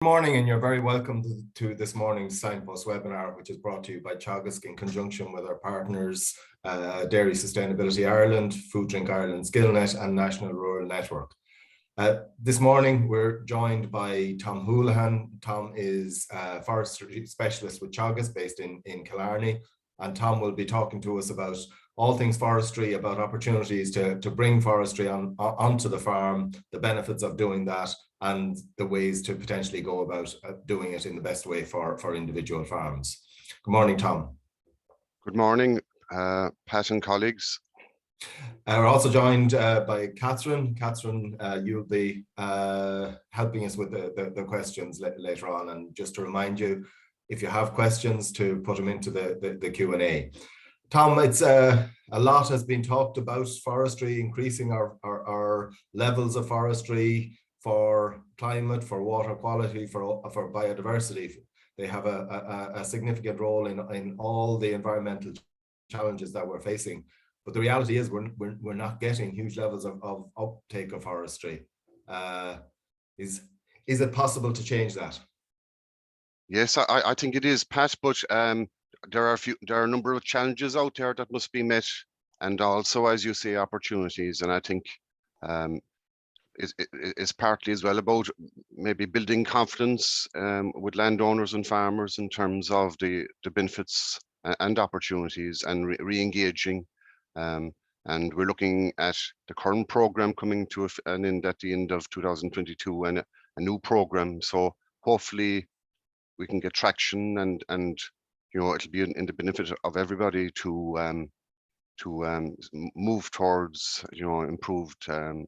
Good morning, and you're very welcome to this morning's Signpost webinar, which is brought to you by Teagasc in conjunction with our partners, Dairy Sustainability Ireland, Food Drink Ireland, Skillnet, and National Rural Network. This morning, we're joined by Tom Houlihan. Tom is a forestry specialist with Teagasc based in Killarney, and Tom will be talking to us about all things forestry, about opportunities to bring forestry onto the farm, the benefits of doing that, and the ways to potentially go about doing it in the best way for individual farms. Good morning, Tom. Good morning, Pat and colleagues. We're also joined by Catherine. Catherine, you'll be helping us with the questions later on. And just to remind you, if you have questions, to put them into the Q&A. Tom, it's a lot has been talked about forestry, increasing our levels of forestry for climate, for water quality, for biodiversity. They have a significant role in all the environmental challenges that we're facing. But the reality is we're not getting huge levels of uptake of forestry. Is it possible to change that? Yes, I think it is, Pat, but there are a number of challenges out there that must be met, and also, as you say, opportunities. And I think it's partly as well about maybe building confidence with landowners and farmers in terms of the benefits and opportunities, and re-engaging. And we're looking at the current program coming to an end at the end of 2022, and a new program. So hopefully we can get traction, and you know, it'll be in the benefit of everybody to move towards, you know, improved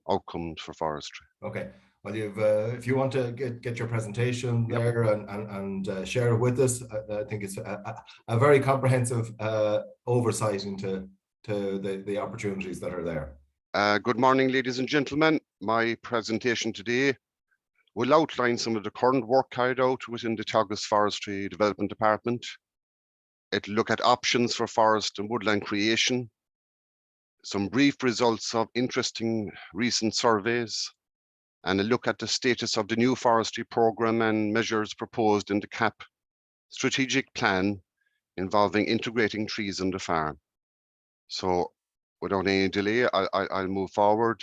outcomes for forestry. Okay. Well, you've if you want to get your presentation there and share it with us, I think it's a very comprehensive oversight into the opportunities that are there. Good morning, ladies and gentlemen. My presentation today will outline some of the current work carried out within the Teagasc Forestry Development Department. It'll look at options for forest and woodland creation, some brief results of interesting recent surveys, and a look at the status of the new forestry programme and measures proposed in the CAP strategic plan involving integrating trees on the farm. So without any delay, I'll move forward.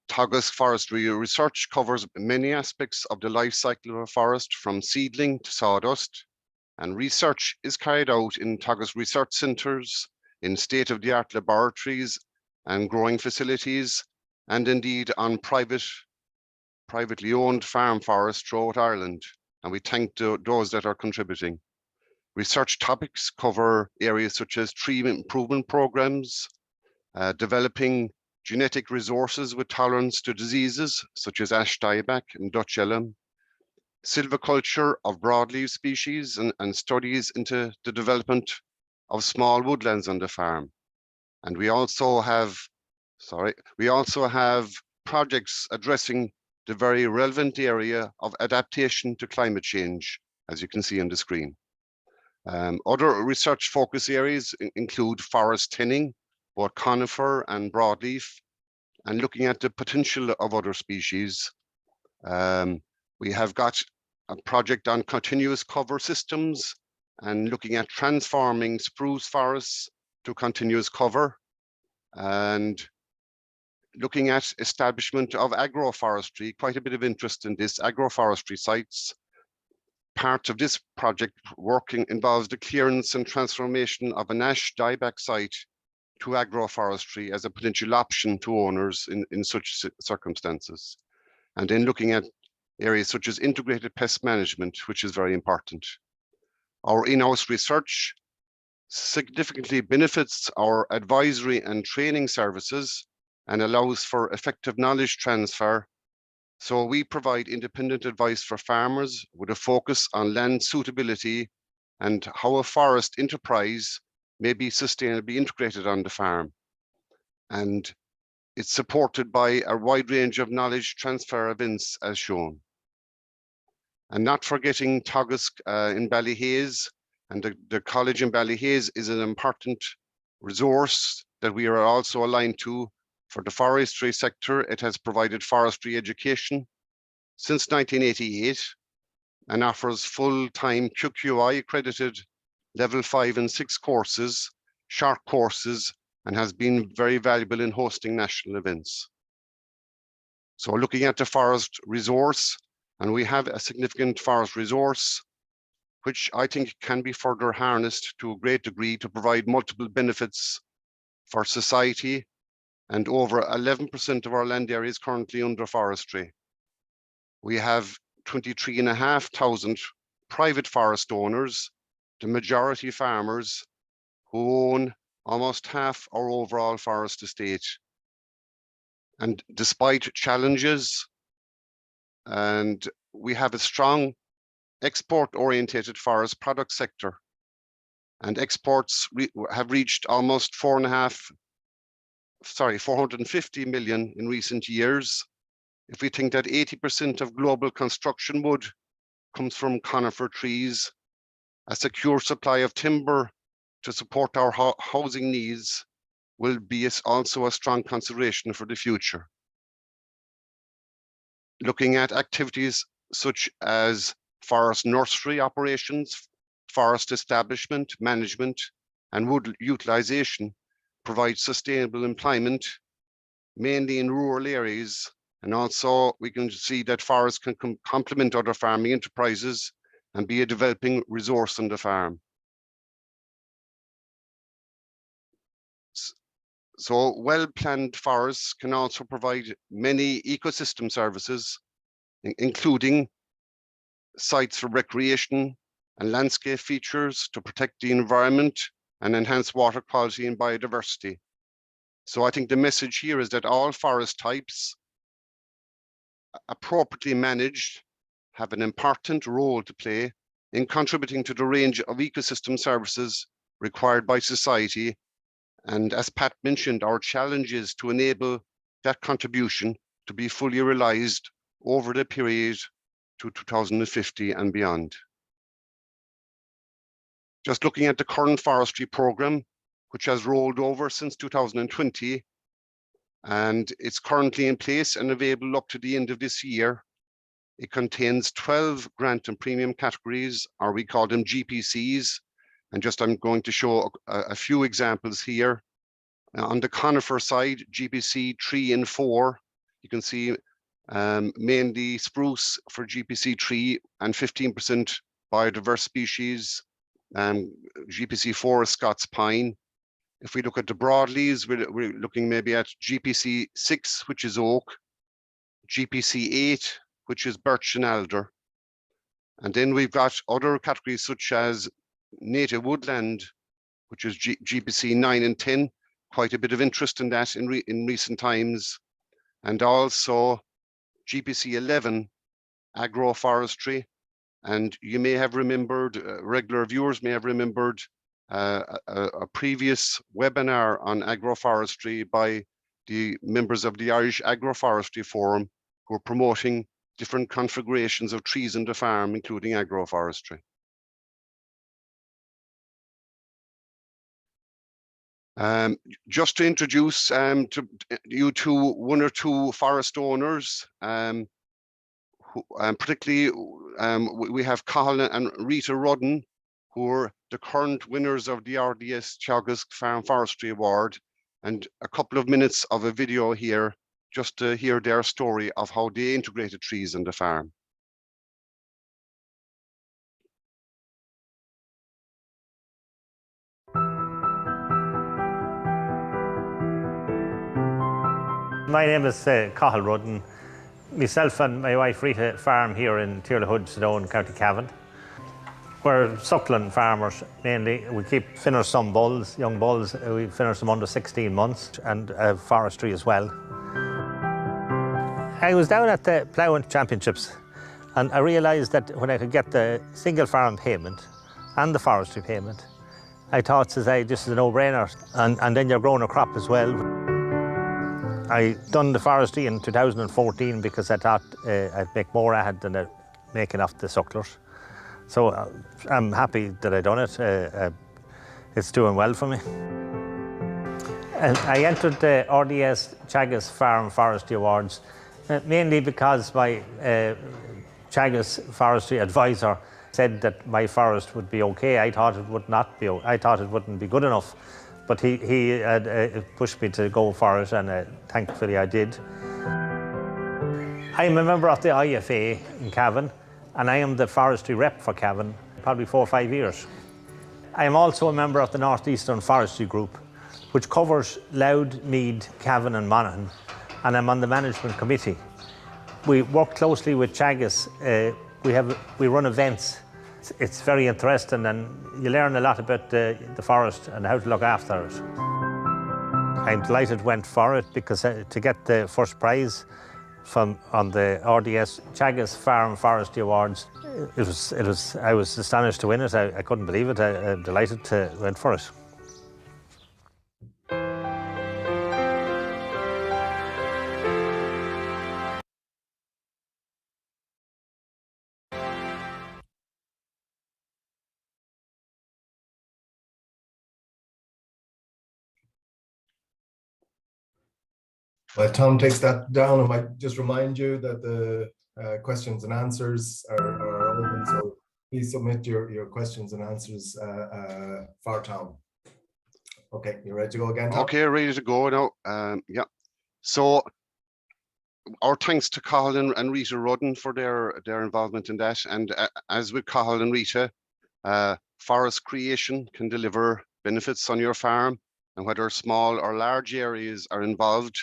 Teagasc Forestry Research covers many aspects of the life cycle of a forest, from seedling to sawdust, and research is carried out in Teagasc research centres, in state-of-the-art laboratories and growing facilities, and indeed on privately owned farm forests throughout Ireland, and we thank those that are contributing. Research topics cover areas such as tree improvement programs, developing genetic resources with tolerance to diseases such as ash dieback and Dutch elm, silviculture of broadleaf species, and studies into the development of small woodlands on the farm. And we also have projects addressing the very relevant area of adaptation to climate change, as you can see on the screen. Other research focus areas include forest thinning, both conifer and broadleaf, and looking at the potential of other species. We have got a project on continuous cover systems and looking at transforming spruce forests to continuous cover, and looking at establishment of agroforestry, quite a bit of interest in this, agroforestry sites. Part of this project working involves the clearance and transformation of an ash dieback site to agroforestry as a potential option to owners in such circumstances. And then looking at areas such as integrated pest management, which is very important. Our in-house research significantly benefits our advisory and training services and allows for effective knowledge transfer. So we provide independent advice for farmers with a focus on land suitability and how a forest enterprise may be sustainably integrated on the farm. And it's supported by a wide range of knowledge transfer events as shown. And not forgetting Teagasc in Ballyhaise, and the college in Ballyhaise is an important resource that we are also aligned to For the forestry sector, it has provided forestry education since 1988 and offers full-time QQI accredited level 5 and 6 courses, short courses, and has been very valuable in hosting national events. So looking at the forest resource, and we have a significant forest resource, which I think can be further harnessed to a great degree to provide multiple benefits for society, and over 11% of our land area is currently under forestry. We have 23,500 private forest owners, the majority farmers, who own almost half our overall forest estate. And despite challenges, and we have a strong export-orientated forest product sector, and exports have reached almost 450 million in recent years. If we think that 80% of global construction wood comes from conifer trees, a secure supply of timber to support our housing needs will be also a strong consideration for the future. Looking at activities such as forest nursery operations, forest establishment, management, and wood utilization provide sustainable employment, mainly in rural areas. And also we can see that forests can complement other farming enterprises and be a developing resource on the farm. So well-planned forests can also provide many ecosystem services, including sites for recreation and landscape features to protect the environment and enhance water quality and biodiversity. So I think the message here is that all forest types, appropriately managed, have an important role to play in contributing to the range of ecosystem services required by society. And as Pat mentioned, our challenge is to enable that contribution to be fully realized over the period to 2050 and beyond. Just looking at the current forestry program, which has rolled over since 2020, and it's currently in place and available up to the end of this year. It contains 12 grant and premium categories, or we call them GPCs. And just I'm going to show a few examples here. On the conifer side, GPC 3 and 4, you can see mainly spruce for GPC 3 and 15% biodiverse species. GPC 4 is Scots pine. If we look at the broadleaves, we're looking maybe at GPC 6, which is oak, GPC 8, which is birch and alder. And then we've got other categories such as native woodland, which is GPC 9 and 10, quite a bit of interest in that in recent times. And also GPC 11, agroforestry. And you may have remembered, regular viewers may have remembered a previous webinar on agroforestry by the members of the Irish Agroforestry Forum, who are promoting different configurations of trees in the farm, including agroforestry. Just to introduce you to one or two forest owners, particularly we have Cathal and Rita Rudden, who are the current winners of the RDS Teagasc Farm Forestry Award, and a couple of minutes of a video here just to hear their story of how they integrated trees in the farm. My name is Cathal Rudden. Myself and my wife Rita farm here in Teagasc, Sedone, County Cavan. We're suckling farmers mainly. We keep finish some bulls, young bulls. We finish them under 16 months, and forestry as well. I was down at the Ploughing Championships, and I realised that when I could get the single farm payment and the forestry payment, I thought, this is a no-brainer, and then you're growing a crop as well. I done the forestry in 2014 because I thought I'd make more ahead than making off the sucklers. So I'm happy that I done it. It's doing well for me. I entered the RDS Teagasc Farm Forestry Awards mainly because my Teagasc Forestry advisor said that my forest would be okay. I thought it would not be. I thought it wouldn't be good enough, but he had pushed me to go for it, and thankfully I did. I am a member of the IFA in Cavan, and I am the forestry rep for Cavan, probably 4 or 5 years. I am also a member of the North Eastern Forestry Group, which covers Louth, Meath, Cavan and Monaghan, and I'm on the management committee. We work closely with Teagasc. We run events. It's very interesting, and you learn a lot about the forest and how to look after it. I'm delighted went for it because to get the first prize on the RDS Teagasc Farm Forestry Awards, I was astonished to win it. I couldn't believe it. I'm delighted to went for it. While Tom takes that down, I might just remind you that the questions and answers are open, so please submit your questions and answers for Tom. Okay, you ready to go again, Tom? Okay, ready to go now. Yeah. So our thanks to Cathal and Rita Rudden for their involvement in that. And as with Cathal and Rita, forest creation can deliver benefits on your farm, and whether small or large areas are involved,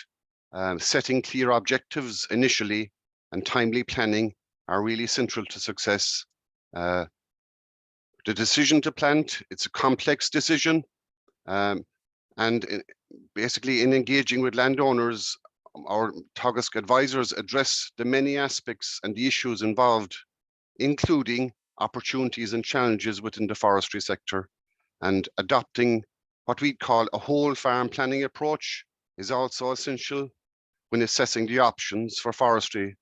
setting clear objectives initially and timely planning are really central to success. The decision to plant, it's a complex decision. And basically in engaging with landowners, our Teagasc advisors address the many aspects and the issues involved, including opportunities and challenges within the forestry sector. And adopting what we call a whole farm planning approach is also essential when assessing the options for forestry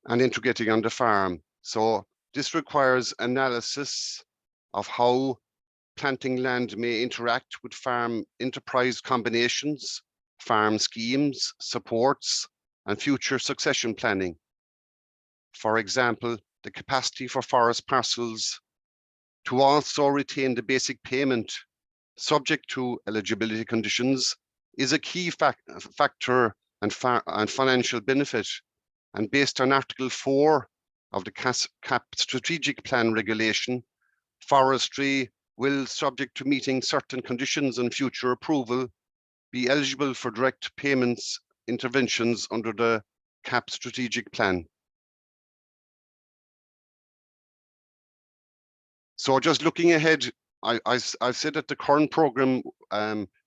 and integrating on the farm. So this requires analysis of how planting land may interact with farm enterprise combinations, farm schemes, supports, and future succession planning. For example, the capacity for forest parcels to also retain the basic payment subject to eligibility conditions is a key factor and financial benefit. And based on Article 4 of the CAP Strategic Plan Regulation, forestry will, subject to meeting certain conditions and future approval, be eligible for direct payments interventions under the CAP Strategic Plan. So just looking ahead, I've said that the current programme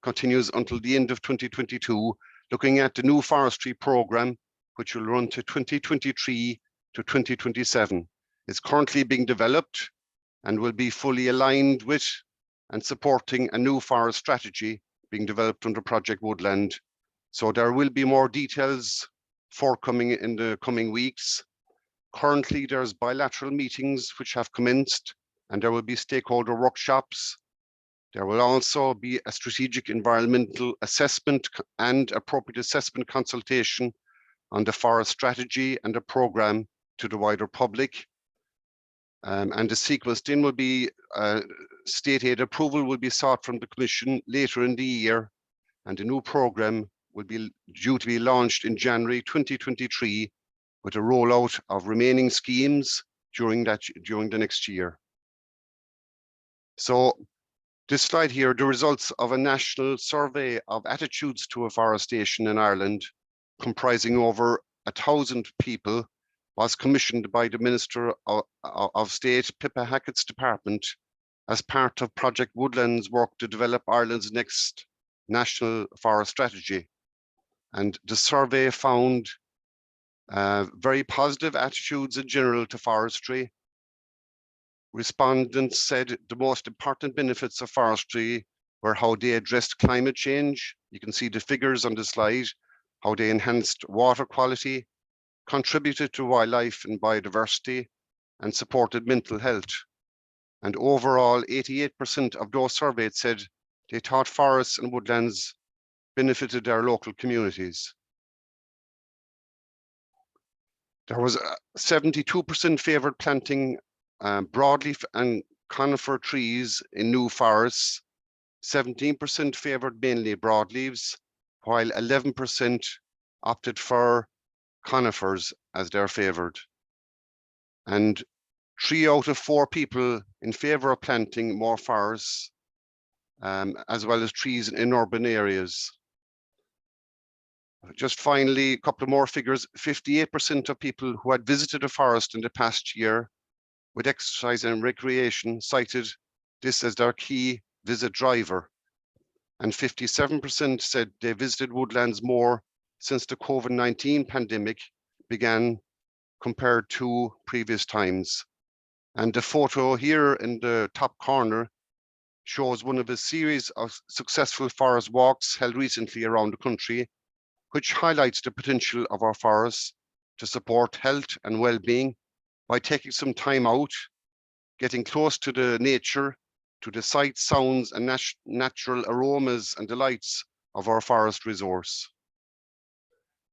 continues until the end of 2022, looking at the new forestry programme, which will run to 2023 to 2027. It's currently being developed and will be fully aligned with and supporting a new forest strategy being developed under Project Woodland. So there will be more details forthcoming in the coming weeks. Currently, there's bilateral meetings which have commenced, and there will be stakeholder workshops. There will also be a strategic environmental assessment and appropriate assessment consultation on the forest strategy and the programme to the wider public. And the sequence then will be state aid approval will be sought from the Commission later in the year, and the new programme will be due to be launched in January 2023 with a rollout of remaining schemes during the next year. So this slide here, the results of a national survey of attitudes to afforestation in Ireland, comprising over 1,000 people, was commissioned by the Minister of State, Pippa Hackett's department, as part of Project Woodland's work to develop Ireland's next national forest strategy. And the survey found very positive attitudes in general to forestry. Respondents said the most important benefits of forestry were how they addressed climate change. You can see the figures on the slide, how they enhanced water quality, contributed to wildlife and biodiversity, and supported mental health. And overall, 88% of those surveyed said they thought forests and woodlands benefited their local communities. There was 72% favoured planting broadleaf and conifer trees in new forests, 17% favoured mainly broadleaves, while 11% opted for conifers as their favoured. And 3 out of 4 people in favour of planting more forests, as well as trees in urban areas. Just finally, a couple of more figures. 58% of people who had visited a forest in the past year with exercise and recreation cited this as their key visit driver. And 57% said they visited woodlands more since the COVID-19 pandemic began compared to previous times. And the photo here in the top corner shows one of a series of successful forest walks held recently around the country, which highlights the potential of our forests to support health and well-being by taking some time out, getting close to the nature, to the sights, sounds, and natural aromas and delights of our forest resource.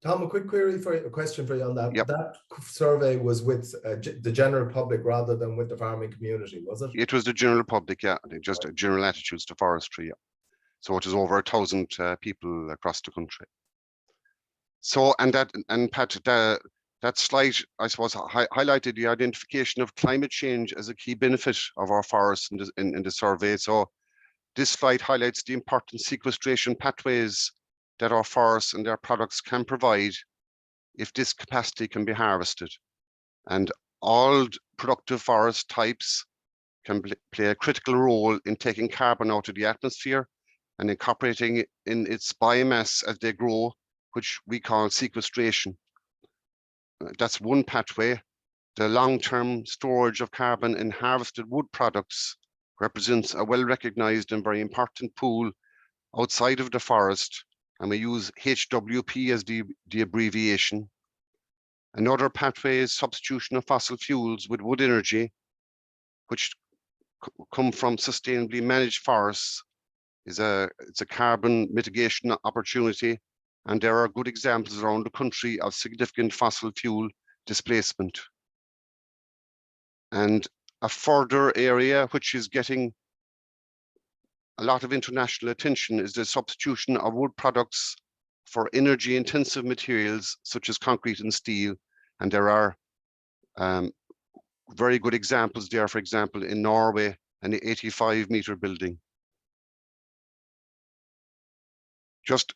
Tom, a quick question for you on that. Yep. That survey was with the general public rather than with the farming community, was it? It was the general public, yeah, just Right. general attitudes to forestry, yeah. So it is over 1,000 people across the country. So, and Pat, that slide, I suppose, highlighted the identification of climate change as a key benefit of our forests in the survey. So this slide highlights the important sequestration pathways that our forests and their products can provide if this capacity can be harvested. And all productive forest types can play a critical role in taking carbon out of the atmosphere and incorporating it in its biomass as they grow, which we call sequestration. That's one pathway. The long-term storage of carbon in harvested wood products represents a well-recognized and very important pool outside of the forest, and we use HWP as the abbreviation. Another pathway is substitution of fossil fuels with wood energy, which come from sustainably managed forests. It's a carbon mitigation opportunity, and there are good examples around the country of significant fossil fuel displacement. And a further area which is getting a lot of international attention is the substitution of wood products for energy intensive materials such as concrete and steel. And there are very good examples there, for example, in Norway and the 85-meter building. Just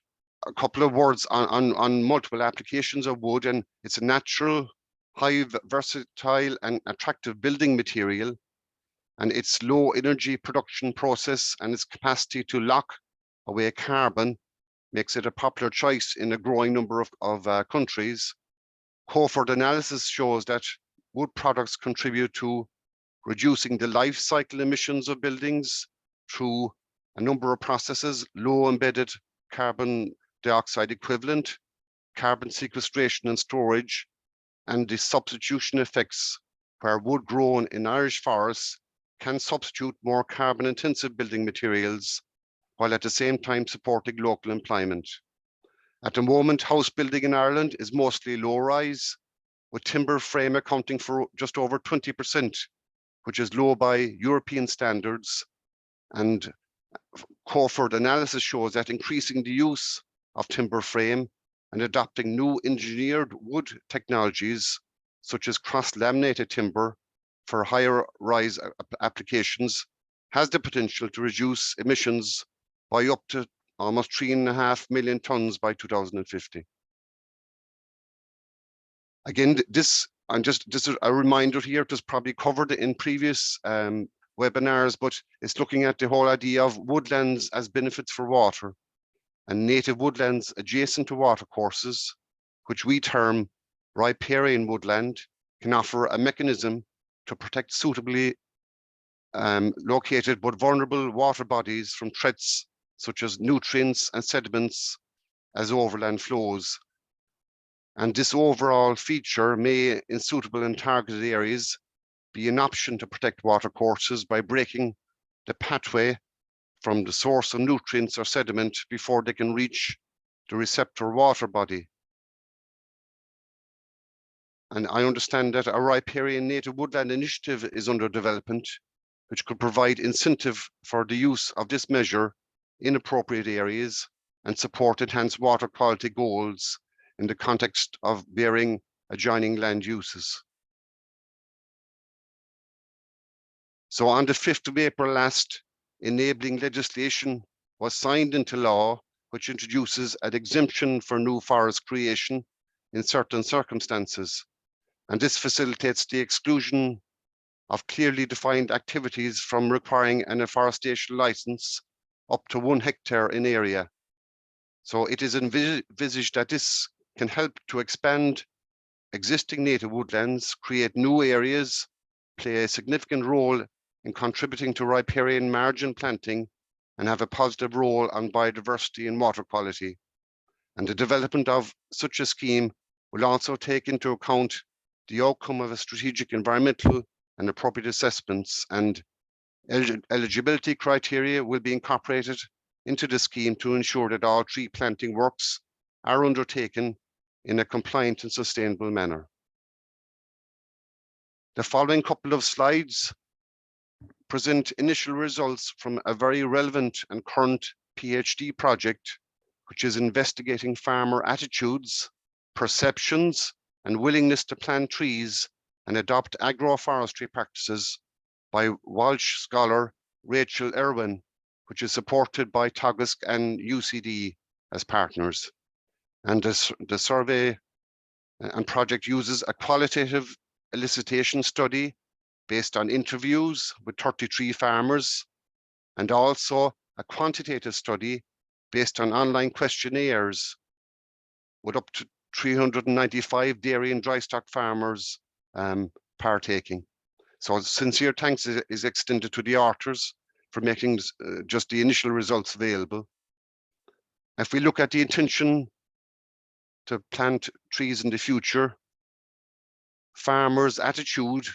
a couple of words on multiple applications of wood, and it's a natural, high versatile and attractive building material, and its low energy production process and its capacity to lock away carbon makes it a popular choice in a growing number of countries. Coforth analysis shows that wood products contribute to reducing the life cycle emissions of buildings through a number of processes: low embedded carbon dioxide equivalent, carbon sequestration and storage, and the substitution effects, where wood grown in Irish forests can substitute more carbon intensive building materials while at the same time supporting local employment. At the moment, house building in Ireland is mostly low rise, with timber frame accounting for just over 20%, which is low by European standards. And Coforth analysis shows that increasing the use of timber frame and adopting new engineered wood technologies, such as cross-laminated timber for higher rise applications, has the potential to reduce emissions by up to almost 3.5 million tons by 2050. Again, this is a reminder here, it was probably covered in previous webinars, but it's looking at the whole idea of woodlands as benefits for water, and native woodlands adjacent to watercourses, which we term riparian woodland, can offer a mechanism to protect suitably located but vulnerable water bodies from threats such as nutrients and sediments as overland flows. And this overall feature may, in suitable and targeted areas, be an option to protect watercourses by breaking the pathway from the source of nutrients or sediment before they can reach the receptor water body. And I understand that a riparian native woodland initiative is under development, which could provide incentive for the use of this measure in appropriate areas and support enhanced water quality goals in the context of varying adjoining land uses. So on the 5th of April last, enabling legislation was signed into law, which introduces an exemption for new forest creation in certain circumstances. And this facilitates the exclusion of clearly defined activities from requiring an afforestation license up to 1 hectare in area. So it is envisaged that this can help to expand existing native woodlands, create new areas, play a significant role in contributing to riparian margin planting, and have a positive role on biodiversity and water quality. And the development of such a scheme will also take into account the outcome of a strategic environmental and appropriate assessments, and eligibility criteria will be incorporated into the scheme to ensure that all tree planting works are undertaken in a compliant and sustainable manner. The following couple of slides present initial results from a very relevant and current PhD project, which is investigating farmer attitudes, perceptions, and willingness to plant trees and adopt agroforestry practices by Welsh scholar Rachel Irwin, which is supported by Teagasc and UCD as partners. And the survey and project uses a qualitative elicitation study based on interviews with 33 farmers, and also a quantitative study based on online questionnaires with up to 395 dairy and dry stock farmers partaking. So sincere thanks is extended to the authors for making just the initial results available. If we look at the intention to plant trees in the future, farmers' attitude,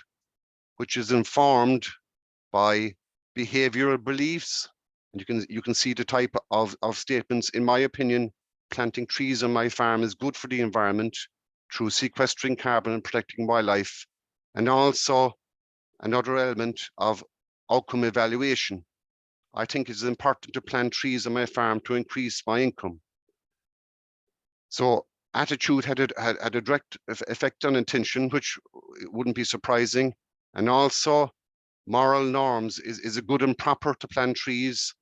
which is informed by behavioral beliefs, and you can see the type of statements. In my opinion, planting trees on my farm is good for the environment through sequestering carbon and protecting wildlife, and also another element of outcome evaluation. I think it's important to plant trees on my farm to increase my income. So attitude had a direct effect on intention, which wouldn't be surprising. And also moral norms, is it good and proper to plant trees?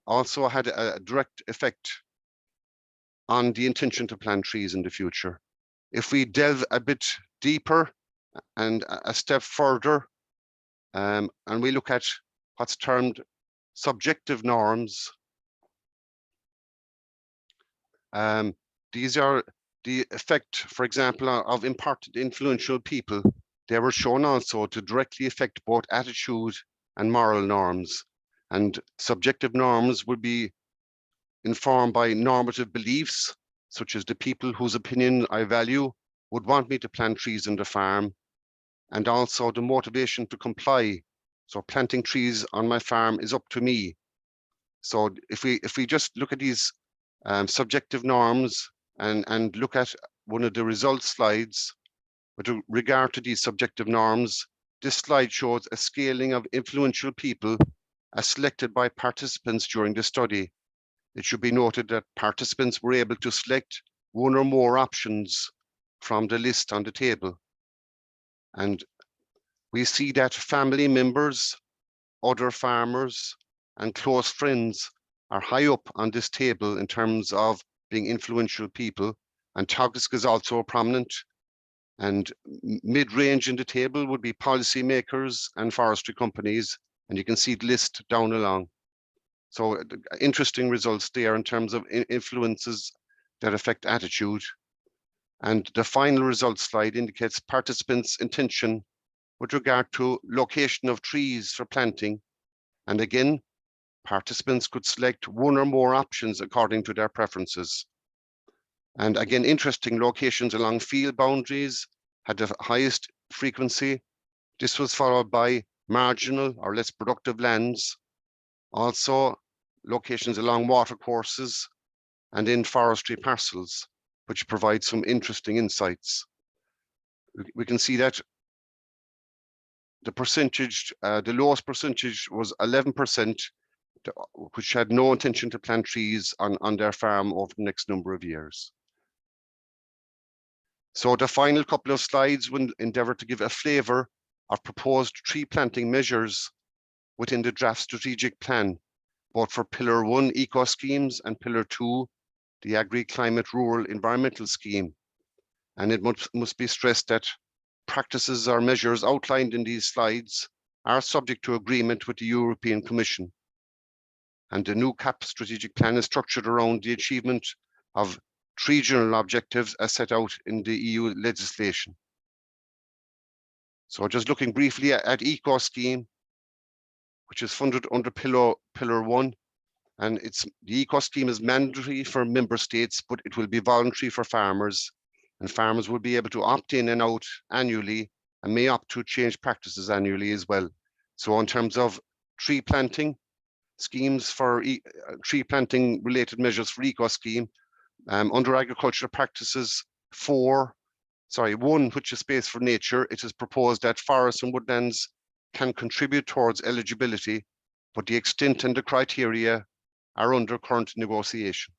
Also had a direct effect on the intention to plant trees in the future. If we delve a bit deeper and a step further, and we look at what's termed subjective norms, these are the effect, for example, of important influential people. They were shown also to directly affect both attitude and moral norms. And subjective norms would be informed by normative beliefs, such as the people whose opinion I value would want me to plant trees on the farm, and also the motivation to comply. So planting trees on my farm is up to me. So if we just look at these subjective norms and look at one of the results slides with regard to these subjective norms, this slide shows a scaling of influential people as selected by participants during the study. It should be noted that participants were able to select one or more options from the list on the table. And we see that family members, other farmers, and close friends are high up on this table in terms of being influential people. And Teagasc is also prominent. And mid-range in the table would be policymakers and forestry companies. And you can see the list down along. So interesting results there in terms of influences that affect attitude. And the final results slide indicates participants' intention with regard to location of trees for planting. And again, participants could select one or more options according to their preferences. And again, interesting locations along field boundaries had the highest frequency. This was followed by marginal or less productive lands. Also, locations along watercourses and in forestry parcels, which provide some interesting insights. We can see that the percentage, the lowest percentage was 11%, which had no intention to plant trees on their farm over the next number of years. So the final couple of slides will endeavour to give a flavour of proposed tree planting measures within the draft strategic plan, both for Pillar 1 eco schemes and Pillar 2, the Agri-Climate Rural Environmental Scheme. And it must be stressed that practices or measures outlined in these slides are subject to agreement with the European Commission. And the new CAP strategic plan is structured around the achievement of 3 general objectives as set out in the EU legislation. So just looking briefly at eco scheme, which is funded under Pillar 1, and the eco scheme is mandatory for member states, but it will be voluntary for farmers, and farmers will be able to opt in and out annually and may opt to change practices annually as well. So in terms of tree planting schemes for tree planting related measures for eco scheme, under agricultural practices 1, which is space for nature, it is proposed that forests and woodlands can contribute towards eligibility, but the extent and the criteria are under current negotiation.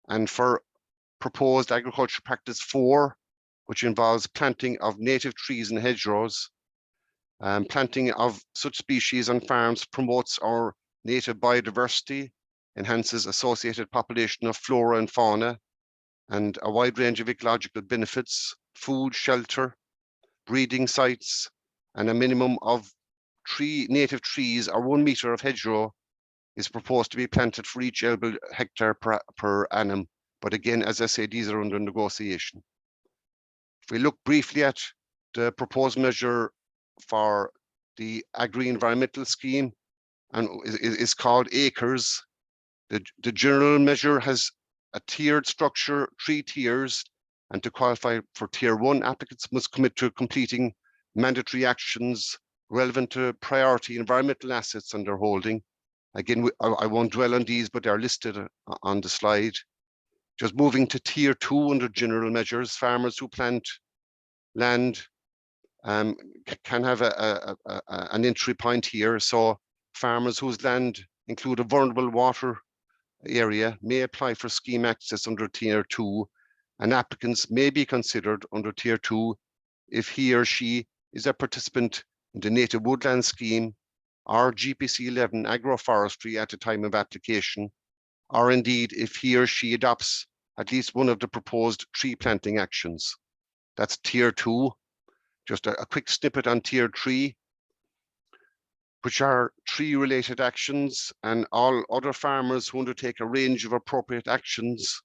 And for proposed agriculture practice 4, which involves planting of native trees and hedgerows, planting of such species on farms promotes our native biodiversity, enhances associated population of flora and fauna, and a wide range of ecological benefits, food, shelter, breeding sites, and a minimum of native trees or 1 metre of hedgerow is proposed to be planted for each eligible hectare per annum. But again, as I say, these are under negotiation. If we look briefly at the proposed measure for the agri-environmental scheme, and is called acres, the general measure has a tiered structure, 3 tiers, and to qualify for tier 1, applicants must commit to completing mandatory actions relevant to priority environmental assets under holding. Again, I won't dwell on these, but they're listed on the slide. Just moving to tier 2 under general measures, farmers who plant land can have an entry point here. So farmers whose land include a vulnerable water area may apply for scheme access under tier 2, and applicants may be considered under tier 2 if he or she is a participant in the native woodland scheme or GPC 11 agroforestry at the time of application, or indeed if he or she adopts at least one of the proposed tree planting actions. That's tier 2. Just a quick snippet on tier 3, which are tree-related actions, and all other farmers who undertake a range of appropriate actions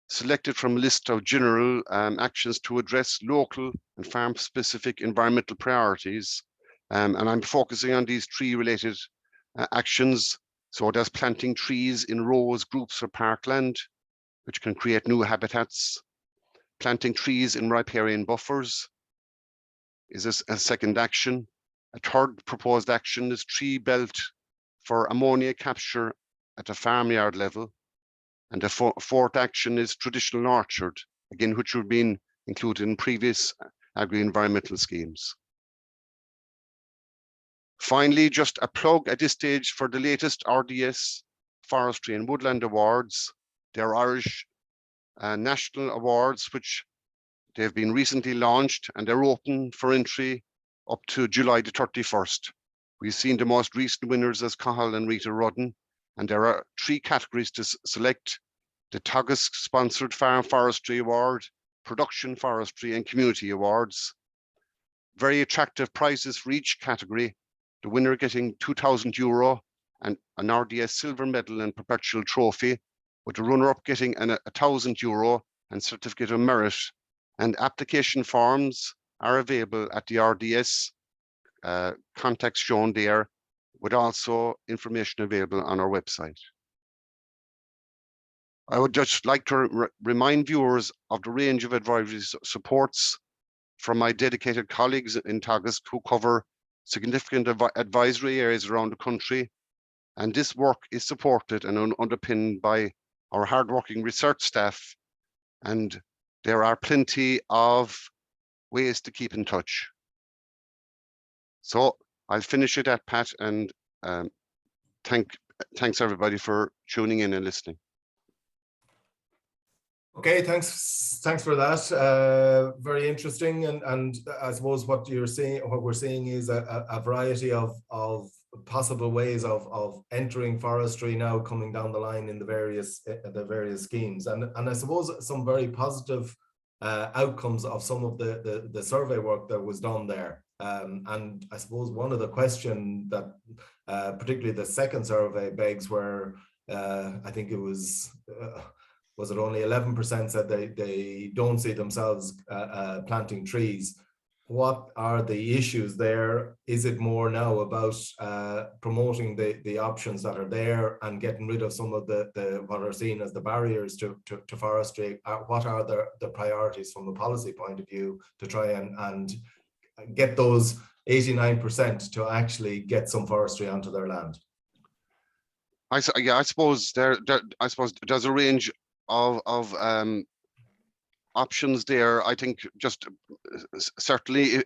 selected from a list of general actions to address local and farm-specific environmental priorities. And I'm focusing on these tree-related actions. So there's planting trees in rows, groups, or parkland, which can create new habitats. Planting trees in riparian buffers is a second action. A third proposed action is tree belt for ammonia capture at a farmyard level. And the fourth action is traditional orchard, again, which would have been included in previous agri-environmental schemes. Finally, just a plug at this stage for the latest RDS Forestry and Woodland Awards. They're Irish national awards, which they've been recently launched, and they're open for entry up to July the 31st. We've seen the most recent winners as Cathal and Rita Rudden, and there are 3 categories to select: the Teagasc sponsored Farm Forestry Award, Production Forestry, and Community Awards. Very attractive prizes for each category. The winner getting €2,000 and an RDS silver medal and perpetual trophy, with the runner-up getting €1,000 and certificate of merit. And application forms are available at the RDS contacts shown there, with also information available on our website. I would just like to remind viewers of the range of advisory supports from my dedicated colleagues in Teagasc, who cover significant advisory areas around the country, And this work is supported and underpinned by our hardworking research staff. And there are plenty of ways to keep in touch. So I'll finish it at Pat, and thanks everybody for tuning in and listening. Okay, thanks for that. Very interesting, and I suppose what we're seeing is a variety of possible ways of entering forestry now coming down the line in the various schemes, and I suppose some very positive outcomes of some of the survey work that was done there. And I suppose one of the questions that particularly the second survey begs, where I think it was it only 11% said they don't see themselves planting trees. What are the issues there? Is it more now about promoting the options that are there and getting rid of some of the what are seen as the barriers to forestry? What are the priorities from a policy point of view to try and get those 89% to actually get some forestry onto their land? I suppose there's a range of options there. I think just certainly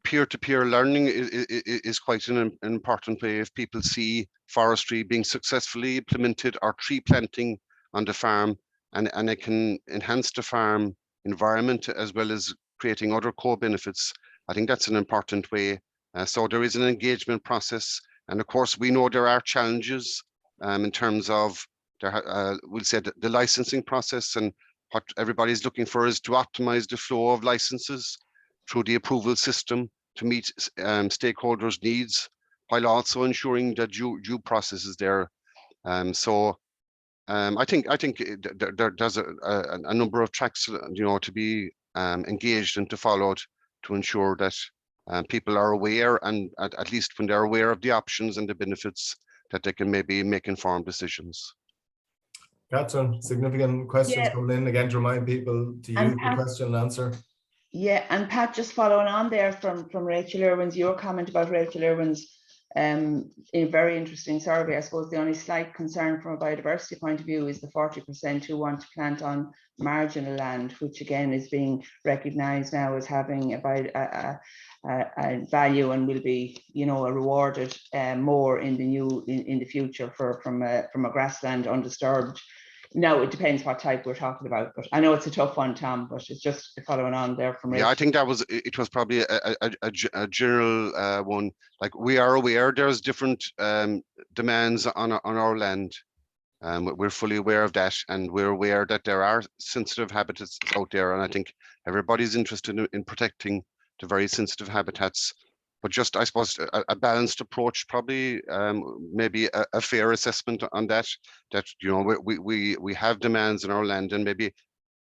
peer-to-peer learning is quite an important way. If people see forestry being successfully implemented, or tree planting on the farm, and it can enhance the farm environment as well as creating other co-benefits, I think that's an important way. So there is an engagement process, and of course we know there are challenges in terms of we'll say the licensing process, and what everybody's looking for is to optimize the flow of licenses through the approval system to meet stakeholders' needs, while also ensuring that due process is there. So I think there's a number of tracks, to be engaged and to follow to ensure that people are aware, and at least when they're aware of the options and the benefits, that they can maybe make informed decisions. Catherine, significant questions coming in again to remind people to use the question and answer. Yeah, and Pat, just following on there from Rachel Irwin's, your comment about Rachel Irwin's a very interesting survey. I suppose the only slight concern from a biodiversity point of view is the 40% who want to plant on marginal land, which again is being recognised now as having a value and will be, rewarded more in the future from a grassland undisturbed. Now, it depends what type we're talking about, but I know it's a tough one, Tom, but it's just following on there from Rachel. Yeah, I think it was probably a general one. Like, we are aware there's different demands on our land. We're fully aware of that, and we're aware that there are sensitive habitats out there, and I think everybody's interested in protecting the very sensitive habitats. But just, I suppose, a balanced approach, probably maybe a fair assessment on that. That we have demands on our land, and maybe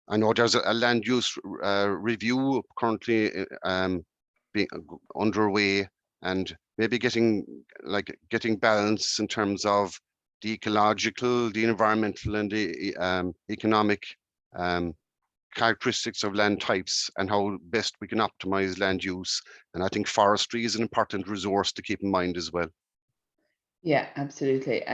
I know there's a land use review currently being underway, and maybe getting balance in terms of the ecological, the environmental, and the economic characteristics of land types, and how best we can optimize land use. And I think forestry is an important resource to keep in mind as well. Yeah, absolutely.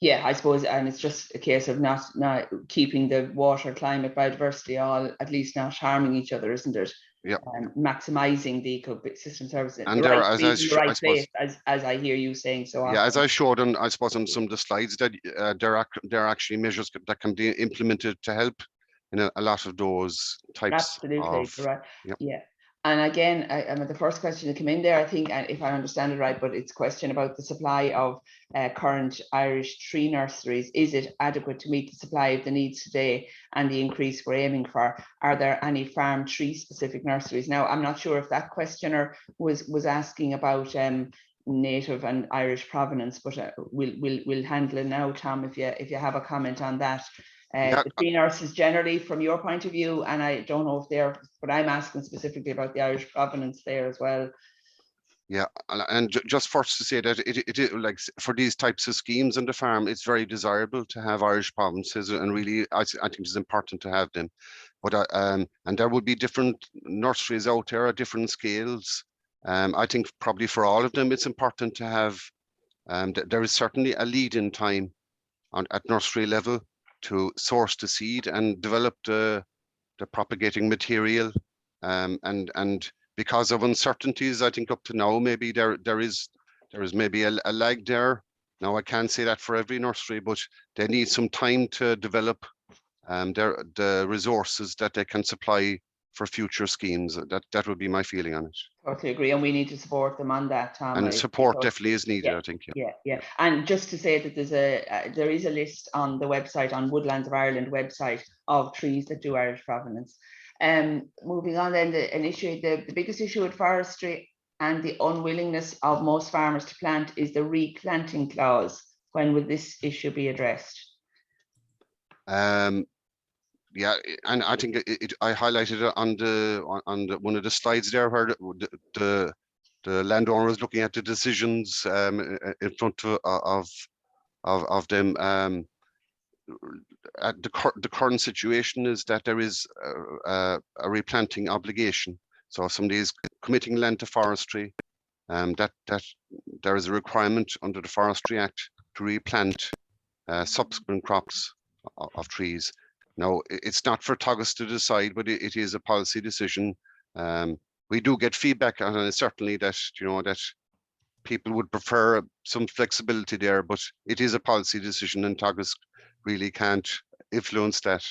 Yeah, I suppose, and it's just a case of not keeping the water, climate, biodiversity all, at least not harming each other, isn't it? Yeah. Maximizing the ecosystem services. And there, as I hear you saying so often. Yeah, as I showed on, I suppose, on some of the slides, that there are actually measures that can be implemented to help in a lot of those types. Absolutely, right. Yep. Yeah. And again, the first question that came in there, I think, if I understand it right, but it's a question about the supply of current Irish tree nurseries. Is it adequate to meet the supply of the needs today and the increase we're aiming for? Are there any farm tree specific nurseries? Now, I'm not sure if that questioner was asking about native and Irish provenance, but we'll handle it now, Tom, if you have a comment on that. The tree nurses generally, from your point of view, and I don't know if they're, but I'm asking specifically about the Irish provenance there as well. Yeah, and just first to say that it like, for these types of schemes on the farm, it's very desirable to have Irish provinces, and really I think it's important to have them. But and there will be different nurseries out there at different scales. I think probably for all of them, it's important to have there is certainly a lead-in time at nursery level to source the seed and develop the propagating material. And because of uncertainties, I think up to now, maybe there is maybe a lag there. Now I can't say that for every nursery, but they need some time to develop the resources that they can supply for future schemes. That would be my feeling on it. Totally agree, and we need to support them on that, Tom. And support definitely is needed, I think. Yeah. And just to say that there is a list on the website, on Woodlands of Ireland website, of trees that do Irish provenance. Moving on then, the biggest issue with forestry and the unwillingness of most farmers to plant is the replanting clause. When will this issue be addressed? Yeah, and I think I highlighted it on one of the slides there, where the landowner is looking at the decisions in front of them. At the current situation is that there is a replanting obligation. So if somebody is committing land to forestry, that there is a requirement under the Forestry Act to replant subsequent crops of trees. Now, it's not for Teagasc to decide, but it is a policy decision. We do get feedback on it, certainly, that that people would prefer some flexibility there, but it is a policy decision, and Teagasc really can't influence that.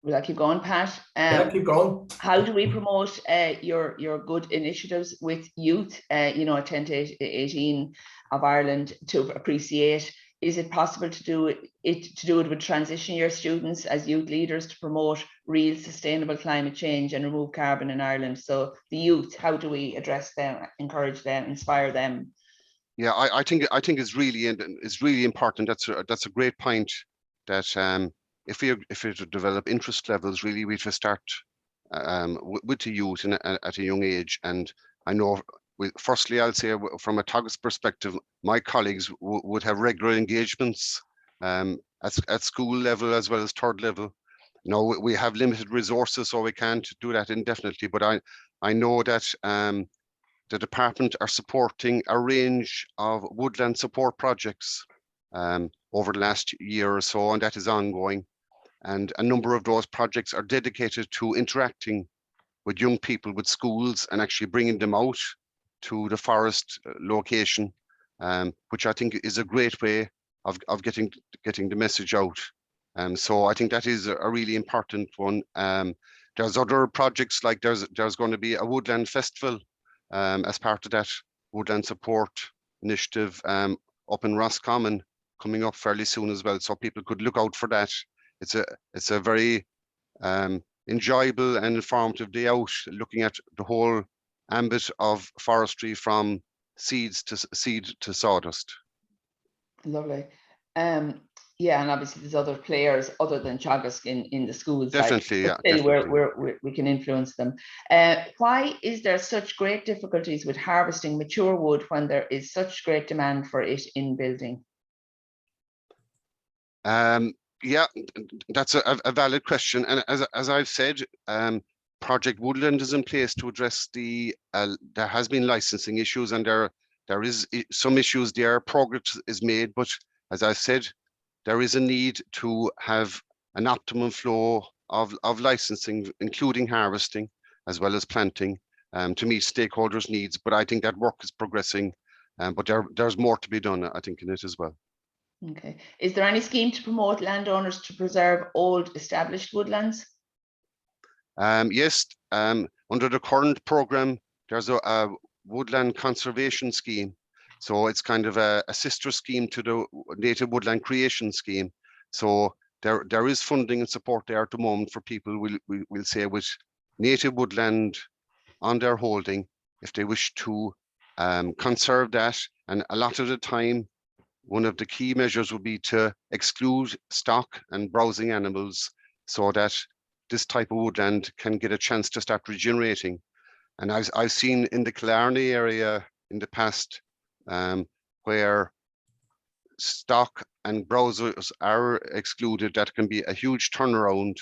Will I keep going, Pat? Yeah, keep going. How do we promote your good initiatives with youth? 10 to 18 of Ireland to appreciate. Is it possible to do it with transition year students as youth leaders to promote real sustainable climate change and remove carbon in Ireland? So the youth, how do we address them, encourage them, inspire them? Yeah, I think it's really important. That's a great point. That if we develop interest levels, really we have to start with the youth at a young age. And I know, firstly, I'll say from a Teagasc perspective, my colleagues would have regular engagements at school level as well as third level. Now we have limited resources, so we can't do that indefinitely. But I know that the department are supporting a range of woodland support projects over the last year or so, and that is ongoing. And a number of those projects are dedicated to interacting with young people, with schools, and actually bringing them out to the forest location, which I think is a great way of getting the message out. So I think that is a really important one. There's other projects, like there's going to be a woodland festival as part of that woodland support initiative up in Roscommon coming up fairly soon as well. So people could look out for that. It's a very enjoyable and informative day out, looking at the whole ambit of forestry from seed to sawdust. Lovely. Yeah, and obviously there's other players other than Teagasc in the schools. Definitely, yeah. Still, definitely. We can influence them. Why is there such great difficulties with harvesting mature wood when there is such great demand for it in building? Yeah, that's a valid question. And as I've said, Project Woodland is in place to address there has been licensing issues, and there is some issues there. Progress is made, but as I said, there is a need to have an optimum flow of licensing, including harvesting as well as planting, to meet stakeholders' needs. But I think that work is progressing, but there's more to be done, I think, in it as well. Okay. Is there any scheme to promote landowners to preserve old established woodlands? Yes, under the current programme, there's a woodland conservation scheme. So it's kind of a sister scheme to the native woodland creation scheme. So there is funding and support there at the moment for people, we'll say, with native woodland on their holding, if they wish to conserve that. And a lot of the time, one of the key measures would be to exclude stock and browsing animals, so that this type of woodland can get a chance to start regenerating. And I've seen in the Killarney area in the past, where stock and browsers are excluded, that can be a huge turnaround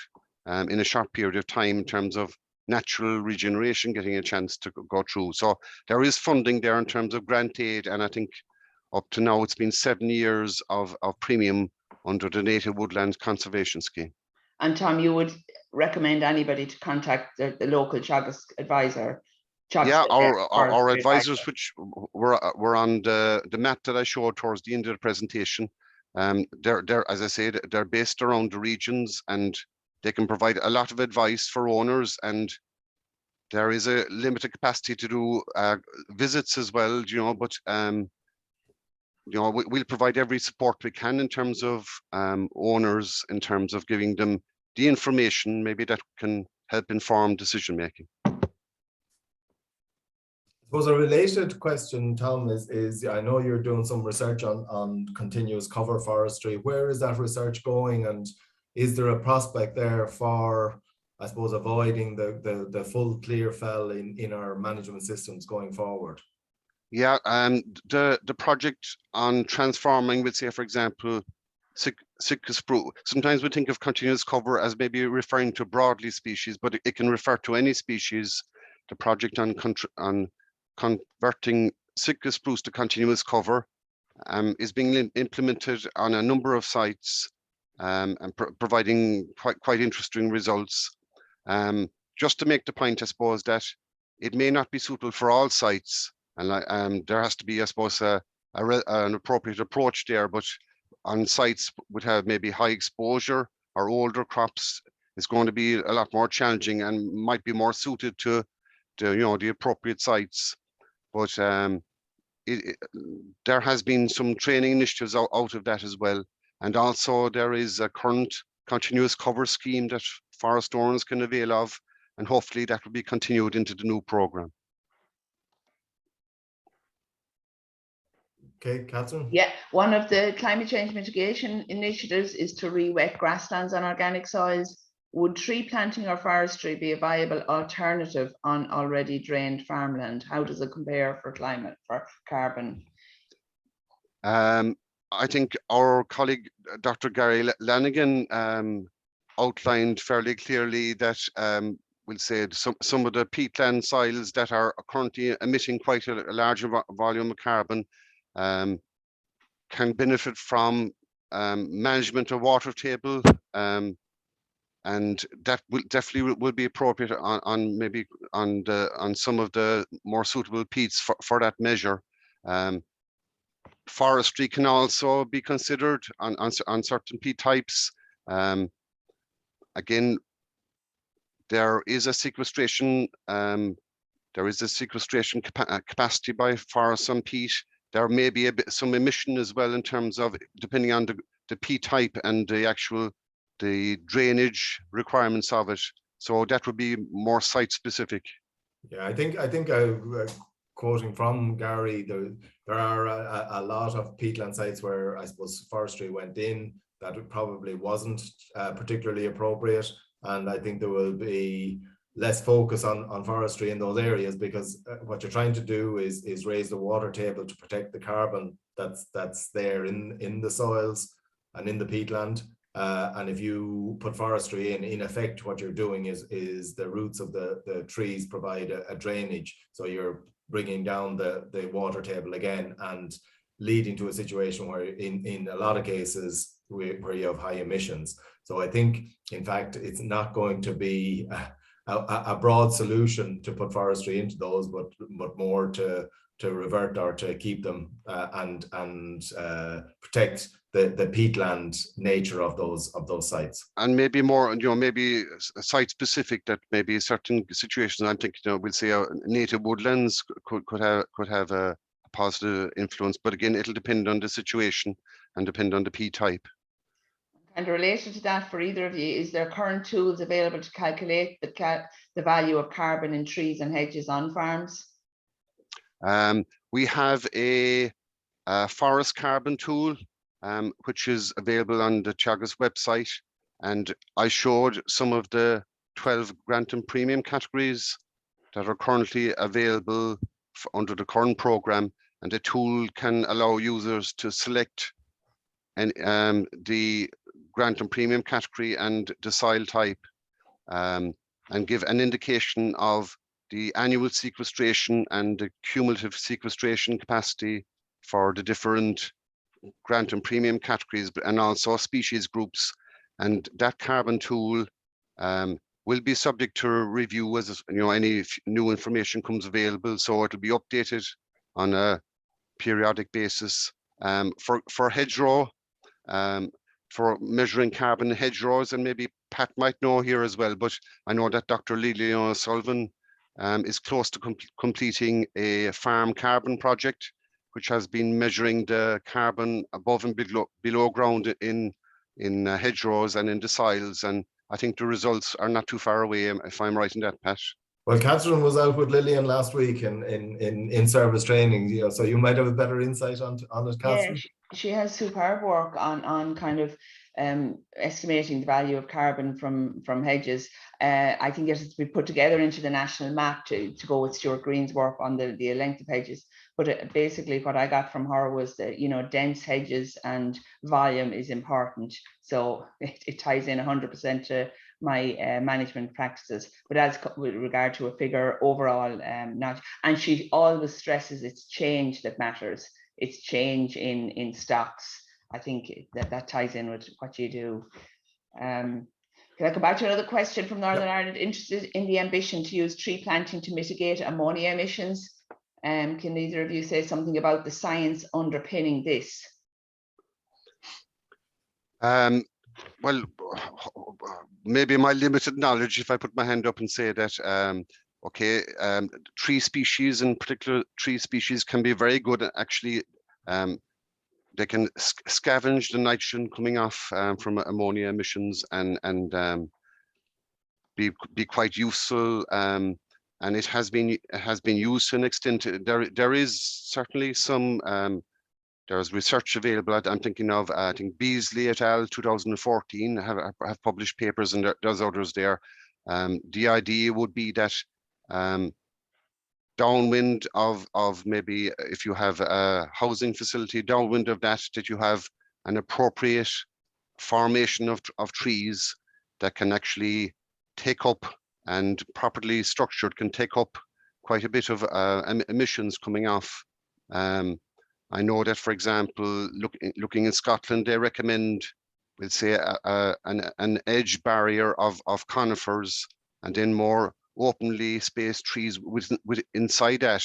in a short period of time in terms of natural regeneration getting a chance to go through. So there is funding there in terms of grant aid, and I think up to now it's been 7 years of premium under the Native Woodlands Conservation Scheme. And Tom, you would recommend anybody to contact the local Teagasc advisor? Yeah, our advisors, which were on the map that I showed towards the end of the presentation, they're, as I said, they're based around the regions, and they can provide a lot of advice for owners, and there is a limited capacity to do visits as well, you know, but you know, we'll provide every support we can in terms of owners, in terms of giving them the information maybe that can help inform decision making. I suppose a related question, Tom, is I know you're doing some research on continuous cover forestry. Where is that research going, and is there a prospect there for, I suppose, avoiding the full clear fell in our management systems going forward? Yeah, the project on transforming, we'd say, for example, Sitka spruce. Sometimes we think of continuous cover as maybe referring to broadly species, but it can refer to any species. The project on converting Sitka spruce to continuous cover is being implemented on a number of sites and providing quite interesting results. Just to make the point, I suppose, that it may not be suitable for all sites, and there has to be, I suppose, an appropriate approach there. But on sites would have maybe high exposure or older crops, it's going to be a lot more challenging and might be more suited to you know, the appropriate sites. But there has been some training initiatives out of that as well, and also there is a current continuous cover scheme that forest owners can avail of, and hopefully that will be continued into the new programme. Okay, Catherine? Yeah, one of the climate change mitigation initiatives is to re-wet grasslands on organic soils. Would tree planting or forestry be a viable alternative on already drained farmland? How does it compare for climate, for carbon? I think our colleague, Dr. Gary Lanigan, outlined fairly clearly that we'll say some of the peatland soils that are currently emitting quite a larger volume of carbon can benefit from management of water table, and that will definitely be appropriate on maybe on some of the more suitable peats for that measure. Forestry can also be considered on certain peat types. Again, there is a sequestration capacity by forests on peat. There may be some emission as well in terms of, depending on the peat type and the drainage requirements of it. So that would be more site specific. Yeah, I think quoting from Gary, there are a lot of peatland sites where I suppose forestry went in that it probably wasn't particularly appropriate, and I think there will be less focus on forestry in those areas, because what you're trying to do is raise the water table to protect the carbon that's there in the soils and in the peatland. And if you put forestry in effect, what you're doing is the roots of the trees provide a drainage. So you're bringing down the water table again, and leading to a situation where in a lot of cases where you have high emissions. So I think, in fact, it's not going to be a broad solution to put forestry into those, but more to revert or to keep them and protect the peatland nature of those sites. And maybe more, you know, maybe site specific, that maybe certain situations, I'm thinking, you know, we'll say native woodlands could have a positive influence, but again, it'll depend on the situation and depend on the peat type. And related to that, for either of you, is there current tools available to calculate the value of carbon in trees and hedges on farms? We have a forest carbon tool, which is available on the Teagasc website, and I showed some of the 12 grant and premium categories that are currently available under the current programme, and the tool can allow users to select the grant and premium category and the soil type. and give an indication of the annual sequestration and the cumulative sequestration capacity for the different grant and premium categories, and also species groups. And that carbon tool will be subject to review as any new information comes available. So it'll be updated on a periodic basis. For hedgerow, for measuring carbon hedgerows, and maybe Pat might know here as well, but I know that Dr. Lilian O'Sullivan is close to completing a farm carbon project, which has been measuring the carbon above and below ground in hedgerows and in the soils. And I think the results are not too far away, if I'm right in that, Pat. Well, Catherine was out with Lillian last week in service training, so you might have a better insight on it, Catherine. Yeah, she has superb work on kind of estimating the value of carbon from hedges. I think it has to be put together into the national map to go with Stuart Green's work on the length of hedges. But basically what I got from her was that, dense hedges and volume is important. So it ties in 100% to my management practices. But as with regard to a figure overall, not. And she always stresses it's change that matters. It's change in stocks. I think that ties in with what you do. Can I come back to another question from Northern Ireland? Interested in the ambition to use tree planting to mitigate ammonia emissions? Can either of you say something about the science underpinning this? Well, maybe my limited knowledge, if I put my hand up and say that, tree species, in particular tree species, can be very good at actually, they can scavenge the nitrogen coming off from ammonia emissions and be quite useful. And it has been used to an extent. There is certainly some. There's research available. I'm thinking of, I think Beasley et al. 2014 have published papers, and there's others there. The idea would be that downwind of maybe, if you have a housing facility, downwind of that you have an appropriate formation of trees that can actually take up, and properly structured, can take up quite a bit of emissions coming off. I know that, for example, looking in Scotland, they recommend, we'll say, an edge barrier of conifers, and then more openly spaced trees with inside that,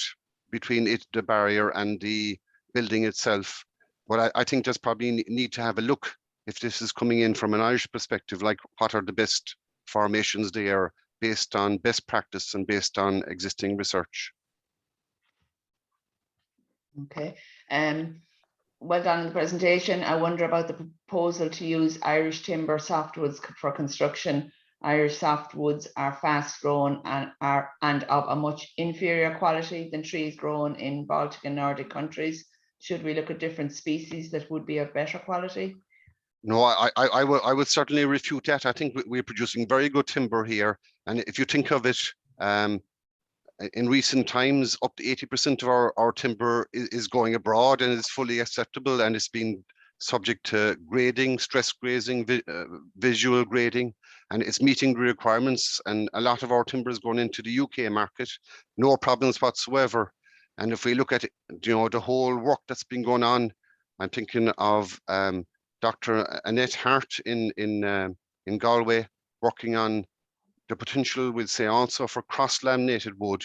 between the barrier and the building itself. But I think there's probably need to have a look, if this is coming in from an Irish perspective, like what are the best formations there, based on best practice and based on existing research. Okay. Well done on the presentation. I wonder about the proposal to use Irish timber softwoods for construction. Irish softwoods are fast grown and of a much inferior quality than trees grown in Baltic and Nordic countries. Should we look at different species that would be of better quality? No, I would certainly refute that. I think we're producing very good timber here. And if you think of it, in recent times, up to 80% of our timber is going abroad and is fully acceptable, and it's been subject to grading, stress grazing, visual grading, and it's meeting the requirements. And a lot of our timber is going into the UK market, no problems whatsoever. And if we look at the whole work that's been going on, I'm thinking of Dr. Annette Hart in Galway, working on the potential, we'll say, also for cross-laminated wood,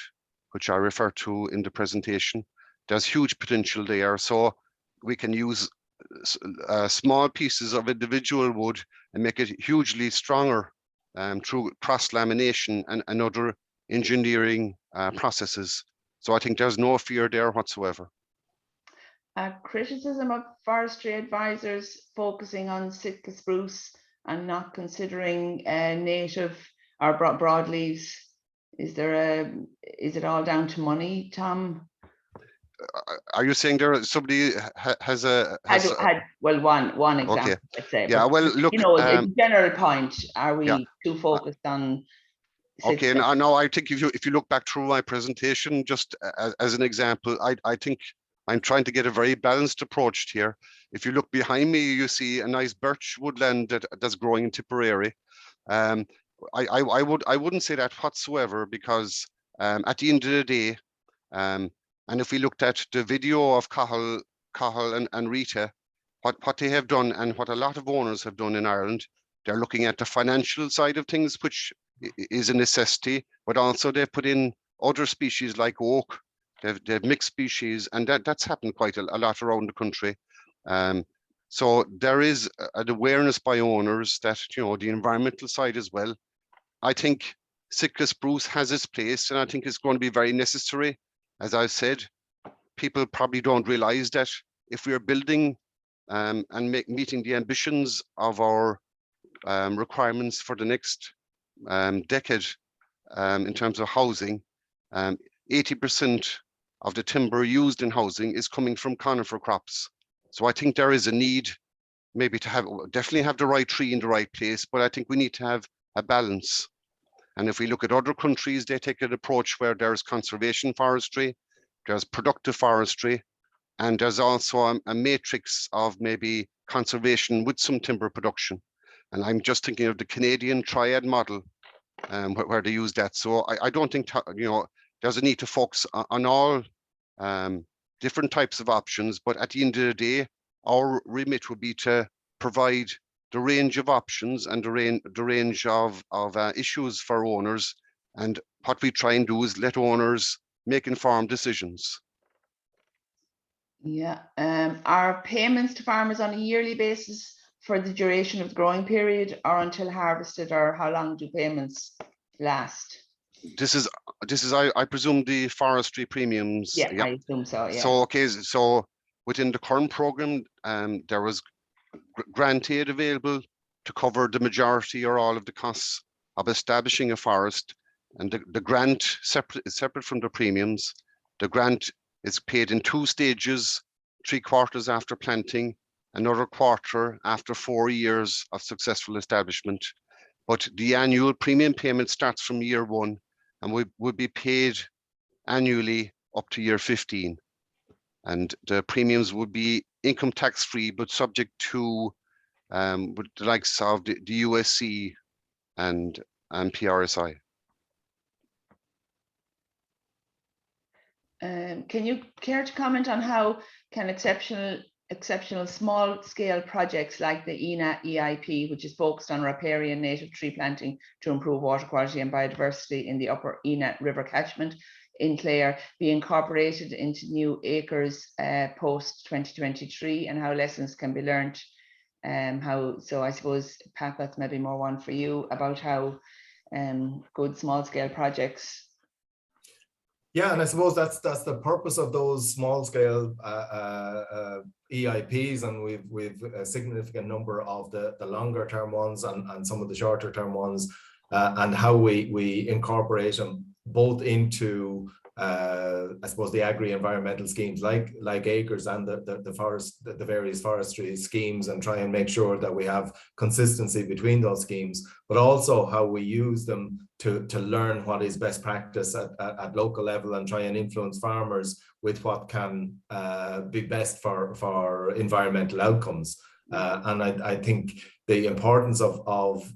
which I refer to in the presentation. There's huge potential there. So we can use small pieces of individual wood and make it hugely stronger through cross-lamination and other engineering processes. So I think there's no fear there whatsoever. Criticism of forestry advisors focusing on Sitka spruce and not considering native or broadleaves. Is it all down to money, Tom? Are you saying there somebody has one example? Okay. Let's say. Yeah. But, well, look. a general point. Are we too focused on? Okay. No, I think if you look back through my presentation, just as an example, I think I'm trying to get a very balanced approach here. If you look behind me, you see a nice birch woodland that's growing in Tipperary. I wouldn't say that whatsoever, because at the end of the day, and if we looked at the video of Cathal and Rita, what they have done and what a lot of owners have done in Ireland, they're looking at the financial side of things, which is a necessity, but also they've put in other species like oak. They've mixed species, and that's happened quite a lot around the country. So there is an awareness by owners that, you know, the environmental side as well. I think Sitka spruce has its place, and I think it's going to be very necessary. As I've said, people probably don't realize that if we're building and meeting the ambitions of our requirements for the next decade in terms of housing, 80% of the timber used in housing is coming from conifer crops. So I think there is a need maybe to definitely have the right tree in the right place, but I think we need to have a balance. And if we look at other countries, they take an approach where there's conservation forestry, there's productive forestry, and there's also a matrix of maybe conservation with some timber production. And I'm just thinking of the Canadian triad model, where they use that. So I don't think, you know, there's a need to focus on all different types of options, but at the end of the day, our remit would be to provide the range of options and the range of issues for owners. And what we try and do is let owners make informed decisions. Yeah, are payments to farmers on a yearly basis for the duration of the growing period, or until harvested, or how long do payments last? This is I presume the forestry premiums. Yeah, I assume so. Yeah. So okay, so within the current program, there was grant aid available to cover the majority or all of the costs of establishing a forest, and the grant is separate from the premiums. The grant is paid in 2 stages: 3 quarters after planting, another quarter after 4 years of successful establishment. But the annual premium payment starts from year 1 and would be paid annually up to year 15. And the premiums would be income tax free, but subject to with the likes of the USC and PRSI. Can you care to comment on how can exceptional small scale projects like the ENA EIP, which is focused on riparian native tree planting to improve water quality and biodiversity in the upper ENA River catchment in Clare, be incorporated into new acres post 2023, and how lessons can be learned? So I suppose, Pat, that's maybe more one for you about how good small scale projects. Yeah, and I suppose that's the purpose of those small scale EIPs, and we've a significant number of the longer term ones and some of the shorter term ones, and how we incorporate them both into I suppose the agri-environmental schemes like acres and the various forestry schemes, and try and make sure that we have consistency between those schemes, but also how we use them to learn what is best practice at local level and try and influence farmers with what can be best for environmental outcomes. And I think the importance of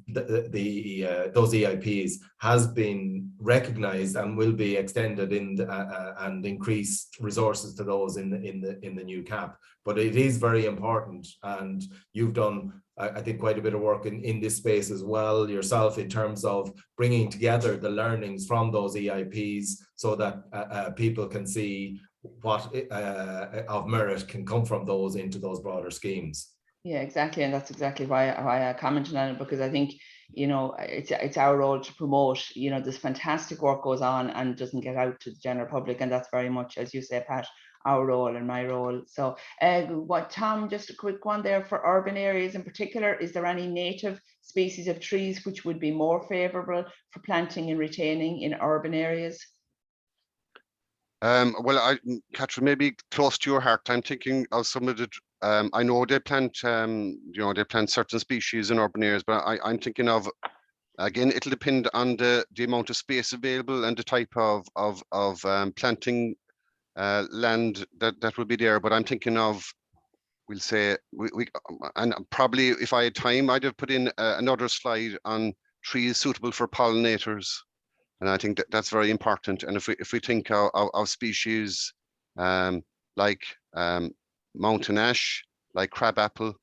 those EIPs has been recognised and will be extended and increased resources to those in the new CAP. But it is very important, and you've done, I think, quite a bit of work in this space as well yourself, in terms of bringing together the learnings from those EIPs so that people can see what of merit can come from those into those broader schemes. Yeah, exactly, and that's exactly why I commented on it, because I think, you know, it's our role to promote, you know, this fantastic work goes on and doesn't get out to the general public, and that's very much, as you say, Pat, our role and my role. So Tom, just a quick one there for urban areas in particular, is there any native species of trees which would be more favourable for planting and retaining in urban areas? Well, Catherine, maybe close to your heart, I'm thinking of some of the I know they plant they plant certain species in urban areas, but I'm thinking of, again, it'll depend on the amount of space available and the type of planting land that will be there. But I'm thinking of, we'll say, we and probably if I had time, I'd have put in another slide on trees suitable for pollinators. And I think that's very important. And if we think of species like mountain ash, like crabapple,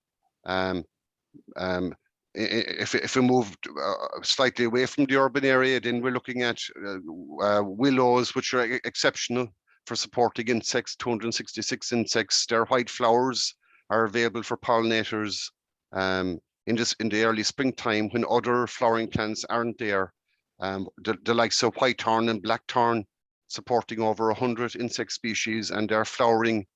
if we move slightly away from the urban area, then we're looking at willows, which are exceptional for supporting insects, 266 insects. Their white flowers are available for pollinators in the early springtime when other flowering plants aren't there. The likes of white thorn and black thorn supporting over 100 insect species, and they're flowering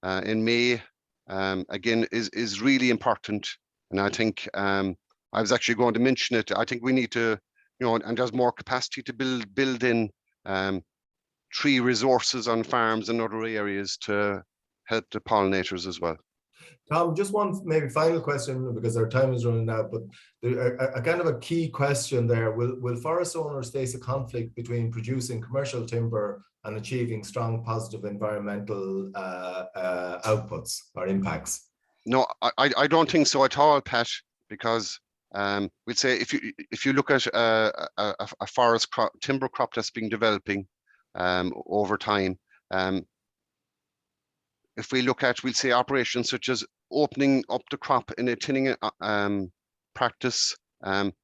in May, again, is really important. And I think I was actually going to mention it. I think we need to, and there's more capacity to build in tree resources on farms and other areas to help the pollinators as well. Tom, just one maybe final question, because our time is running out, but a kind of a key question there. Will forest owners face a conflict between producing commercial timber and achieving strong positive environmental outputs or impacts? No, I don't think so at all, Pat, because we'd say if you look at a forest timber crop that's been developing over time, if we look at, we'll say, operations such as opening up the crop in a tinning practice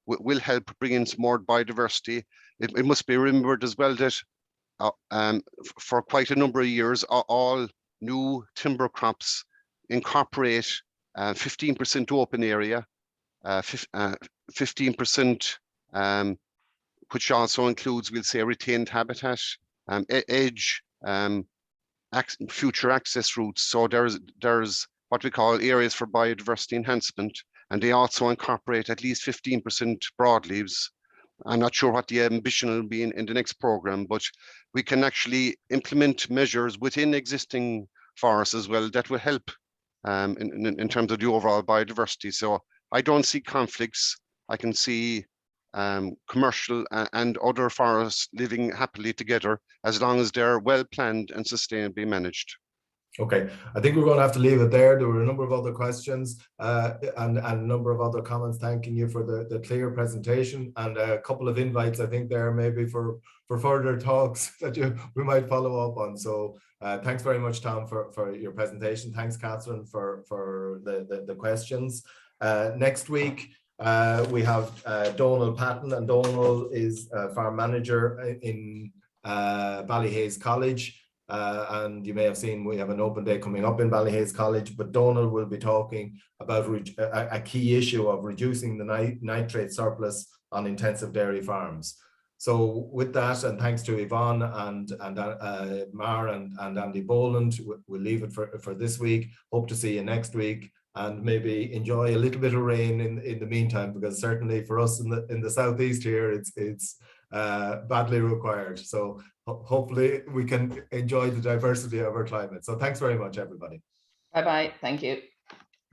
will help bring in some more biodiversity. It must be remembered as well that for quite a number of years, all new timber crops incorporate 15% open area, 15%, which also includes, we'll say, retained habitat, edge, future access routes. So there's what we call areas for biodiversity enhancement, and they also incorporate at least 15% broadleaves. I'm not sure what the ambition will be in the next program, but we can actually implement measures within existing forests as well that will help in terms of the overall biodiversity. So I don't see conflicts. I can see commercial and other forests living happily together as long as they're well planned and sustainably managed. Okay, I think we're going to have to leave it there. There were a number of other questions and a number of other comments thanking you for the clear presentation, and a couple of invites, I think, there maybe for further talks that we might follow up on. So thanks very much, Tom, for your presentation. Thanks, Catherine, for the questions. Next week, we have Donal Patton, and Donal is a farm manager in Ballyhaise College. And you may have seen we have an open day coming up in Ballyhaise College, but Donal will be talking about a key issue of reducing the nitrate surplus on intensive dairy farms. So with that, and thanks to Yvonne and Mar and Andy Boland, we'll leave it for this week. Hope to see you next week, and maybe enjoy a little bit of rain in the meantime, because certainly for us in the southeast here, it's badly required. So hopefully we can enjoy the diversity of our climate. So thanks very much, everybody. Bye-bye. Thank you.